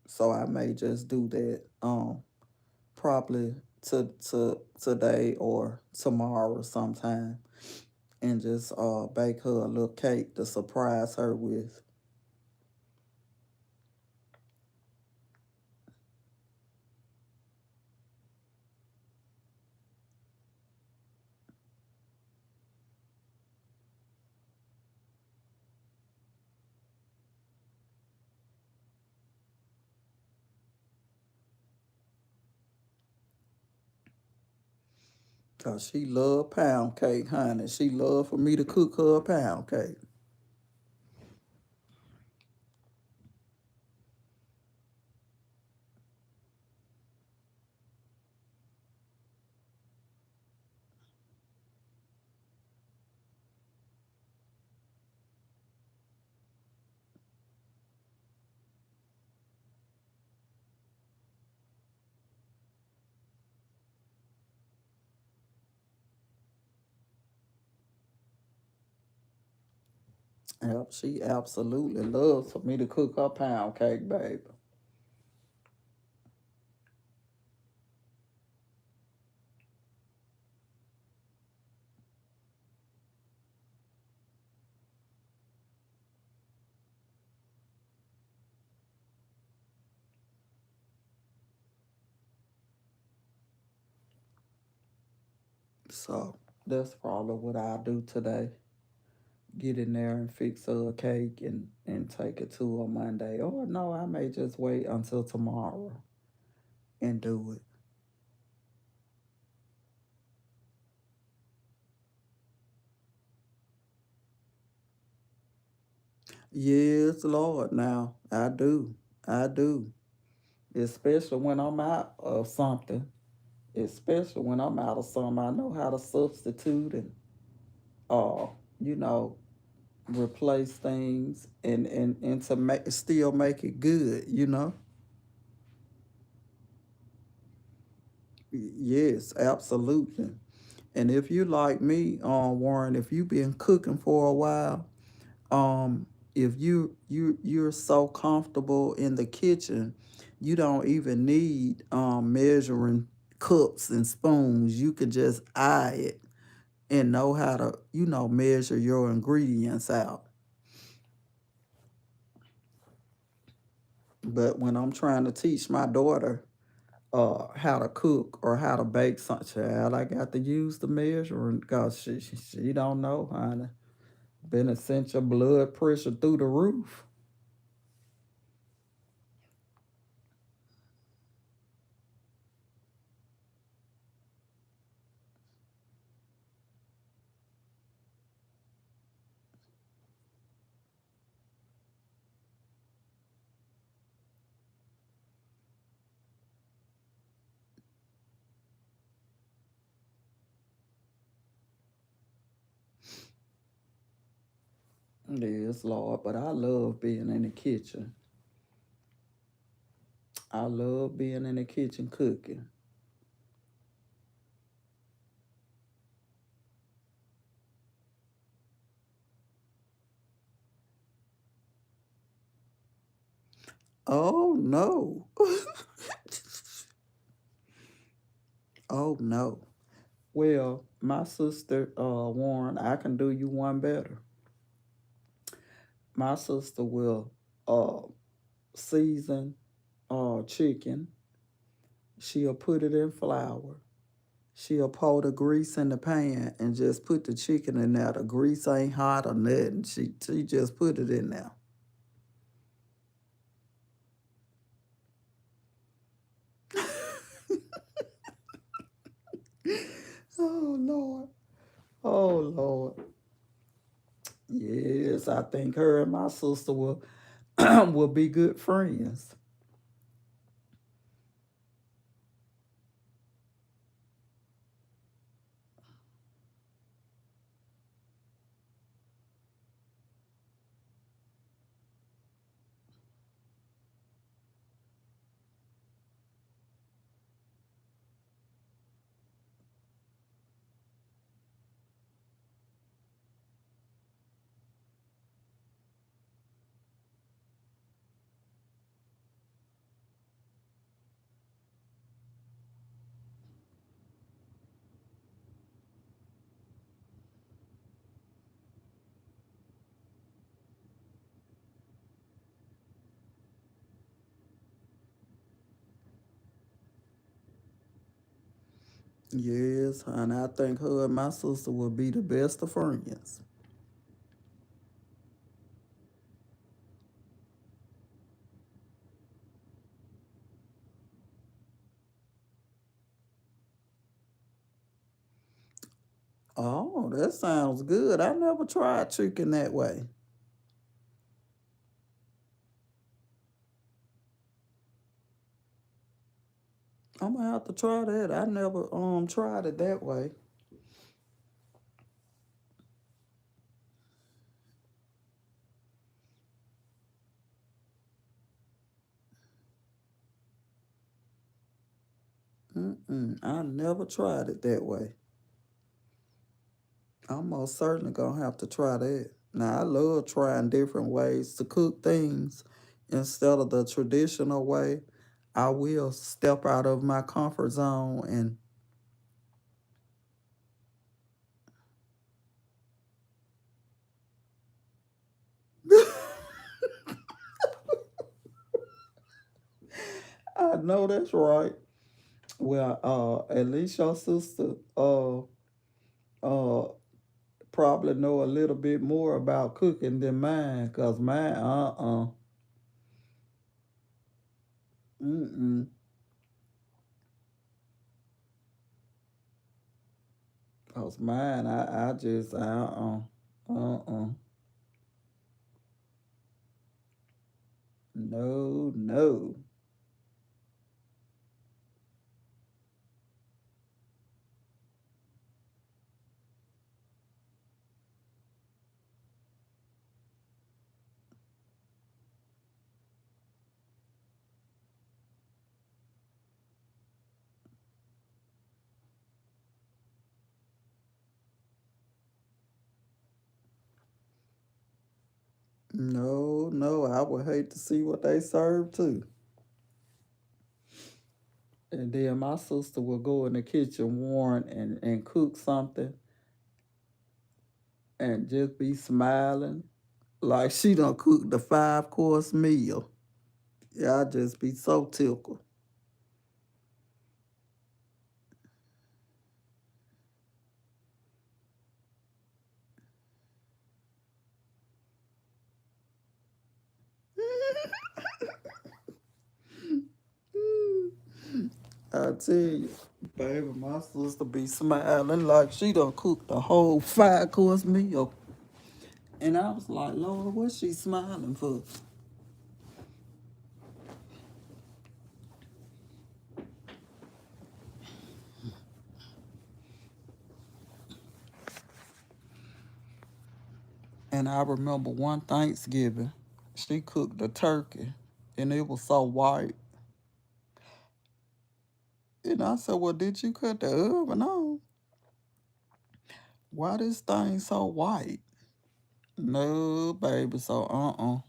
so I may just do that probably to today or tomorrow sometime, and just bake her a little cake to surprise her with. Cause she love pound cake, honey. She love for me to cook her a pound cake. Yep, she absolutely loves for me to cook her pound cake, baby. So that's probably what I'll do today. Get in there and fix her a cake and take it to her Monday. Or no, I may just wait until tomorrow and do it. Yes, Lord. Now I do. I do. Especially when I'm out of something. Especially when I'm out of something. I know how to substitute and uh, you know, replace things and to make still make it good. Yes, absolutely. And if you like me, Warren, if you've been cooking for a while, um, if you're so comfortable in the kitchen, you don't even need measuring cups and spoons. You could just eye it and know how to, measure your ingredients out. But when I'm trying to teach my daughter how to cook or how to bake something, child, I got to use the measuring because she don't know, honey. Been a sent your blood pressure through the roof. Yes, Lord, but I love being in the kitchen. I love being in the kitchen cooking. Oh no. Oh no. Well, my sister, Warren, I can do you one better. My sister will uh season chicken. She'll put it in flour. She'll pour the grease in the pan and just put the chicken in there. The grease ain't hot or nothing. She just put it in there. Oh Lord. Oh Lord. Yes, I think her and my sister will will be good friends. Yes, honey. I think her and my sister would be the best of friends. Oh, that sounds good. I never tried chicken that way. I'm gonna have to try that. I never tried it that way. I never tried it that way. I'm most certainly gonna have to try that. Now I love trying different ways to cook things instead of the traditional way. I will step out of my comfort zone and I know that's right. Well, at least your sister uh probably know a little bit more about cooking than mine, cause mine mm-mm. Cause mine I just uh no no. No, no, I would hate to see what they serve too. And then my sister will go in the kitchen, Warren, and cook something and just be smiling like she done cooked the 5-course meal. Yeah, I just be so tickled. I tell you, baby, my sister be smiling like she done cooked the whole 5-course meal. And I was like, Lord, what's she smiling for? And I remember one Thanksgiving, she cooked a turkey and it was so white. And I said, well, did you cut the oven on? Why this thing so white? No, baby. So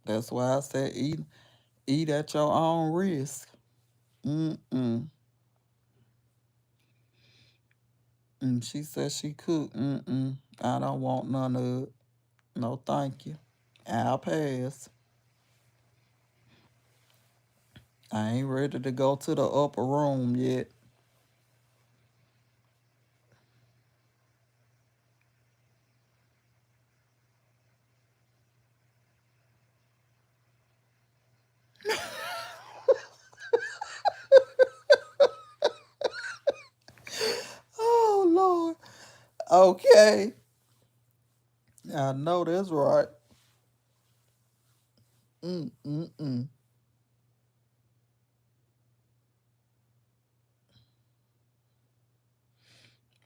That's why I said eat at your own risk. Mm-mm. And she said she cooked. I don't want none of it. No, thank you. I'll pass. I ain't ready to go to the upper room yet. Oh Lord. Okay. I know that's right. Mm.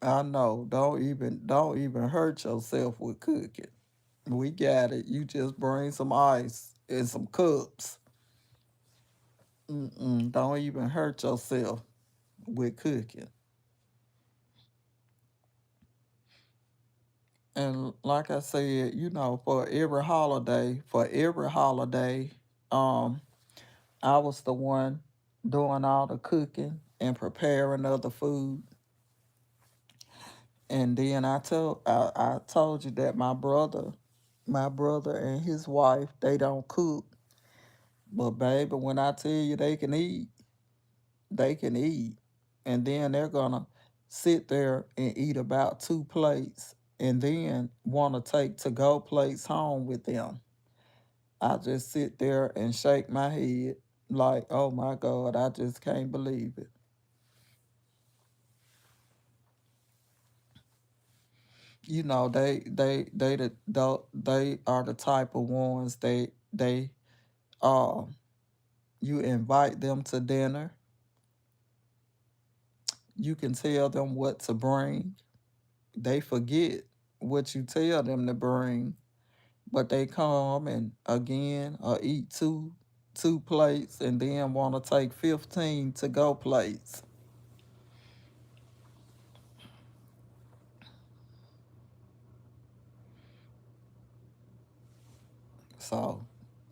I know. Don't even hurt yourself with cooking. We got it. You just bring some ice and some cups. Don't even hurt yourself with cooking. And like I said, for every holiday, um, I was the one doing all the cooking and preparing other food. And then I told you that my brother and his wife, they don't cook. But baby, when I tell you they can eat, they can eat. And then they're gonna sit there and eat about 2 plates and then want to take to go plates home with them. I just sit there and shake my head like, oh my God, I just can't believe it. They are the type of ones they uh you invite them to dinner, you can tell them what to bring. They forget what you tell them to bring, but they come and again eat two plates and then want to take 15 to go plates. So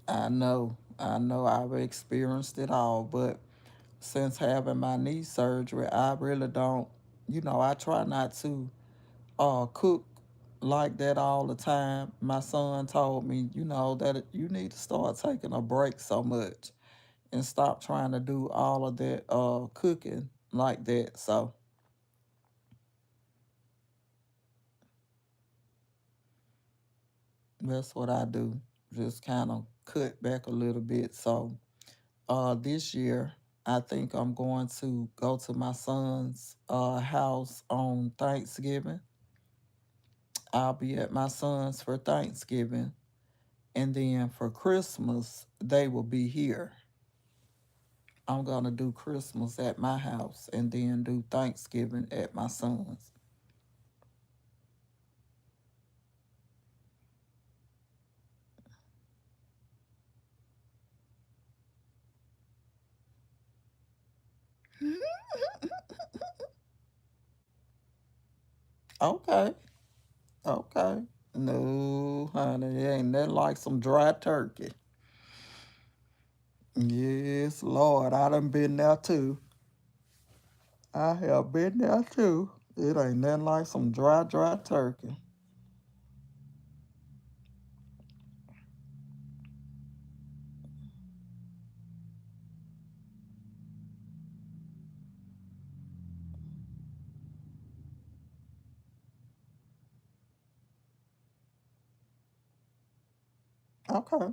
I know I've experienced it all, but since having my knee surgery, I really don't, I try not to cook like that all the time. My son told me, that you need to start taking a break so much and stop trying to do all of that cooking like that. So that's what I do. Just kind of cut back a little bit. So this year I think I'm going to go to my son's house on Thanksgiving. I'll be at my son's for Thanksgiving, and then for Christmas they will be here. I'm gonna do Christmas at my house and then do Thanksgiving at my son's. Okay, okay. No, honey, it ain't that like some dry turkey. Yes, Lord, I done been there too. I have been there too. It ain't nothing like some dry turkey. Okay.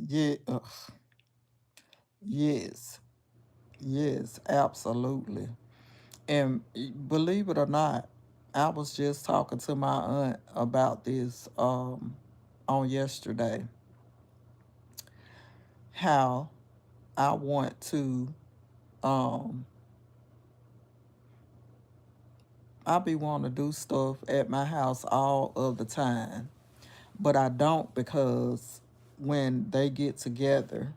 Yeah. Yes. Yes. Absolutely. And believe it or not, I was just talking to my aunt about this on yesterday. How I want to um I be wanting to do stuff at my house all of the time, but I don't because when they get together,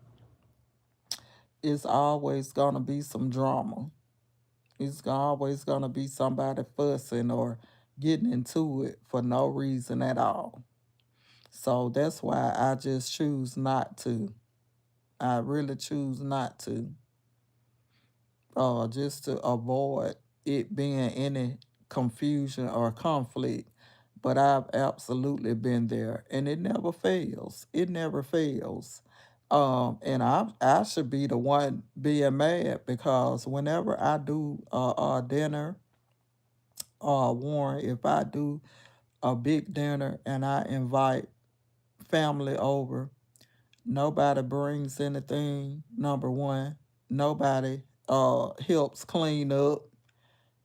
it's always gonna be some drama. It's always gonna be somebody fussing or getting into it for no reason at all. So that's why I just choose not to. I really choose not to, just to avoid it being any confusion or conflict. But I've absolutely been there, and it never fails. It never fails. And I should be the one being mad because whenever I do dinner, Warren, if I do a big dinner and I invite family over, nobody brings anything. Number one, nobody helps clean up.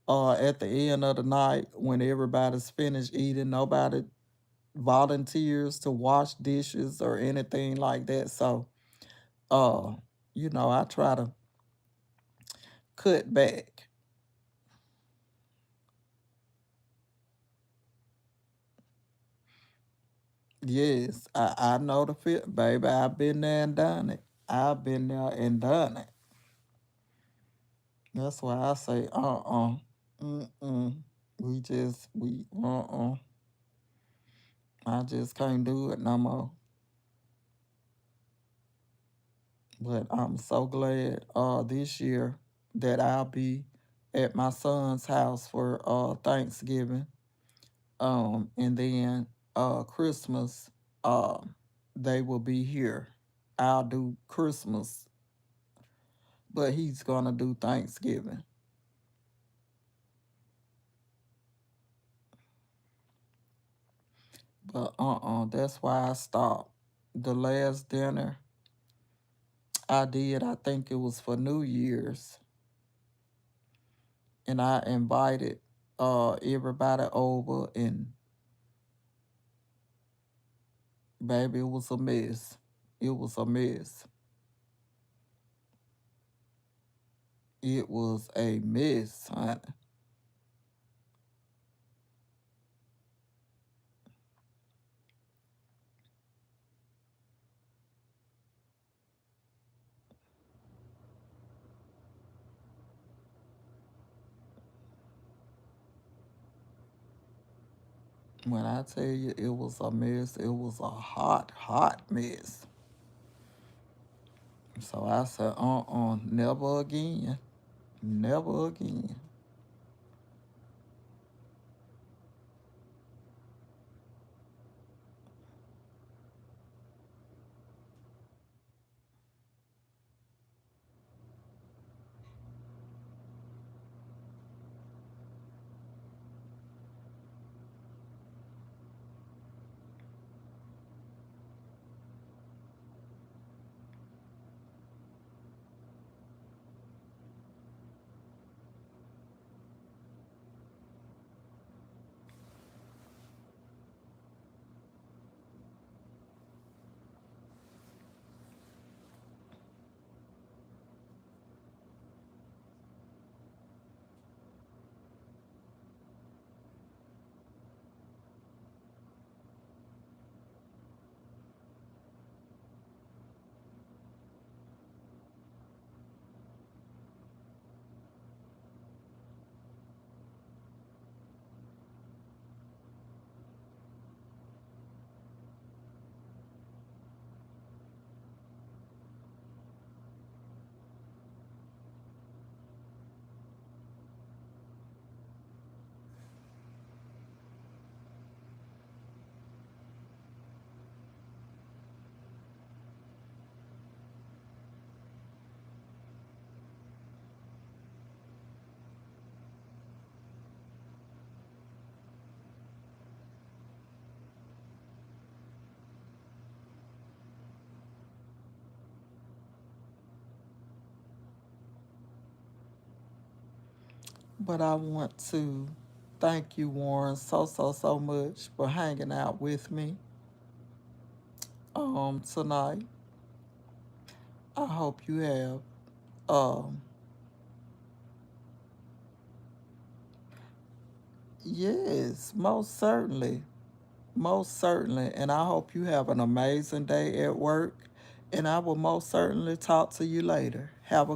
at the end of the night when everybody's finished eating, nobody volunteers to wash dishes or anything like that. So, uh, I try to cut back. Yes, I know the feel, baby. I've been there and done it. I've been there and done it. That's why I say, mm-mm. I just can't do it no more. But I'm so glad this year that I'll be at my son's house for Thanksgiving. And then Christmas, uh they will be here. I'll do Christmas, but he's gonna do Thanksgiving. But that's why I stopped. The last dinner I did, I think it was for New Year's, and I invited everybody over, and baby, it was a mess. It was a mess. It was a mess, honey. When I tell you it was a mess, it was a hot, hot mess. So I said, never again. Never again. But I want to thank you, Warren, so, so, so much for hanging out with me tonight. I hope you have um yes, most certainly. Most certainly. And I hope you have an amazing day at work. And I will most certainly talk to you later. Have a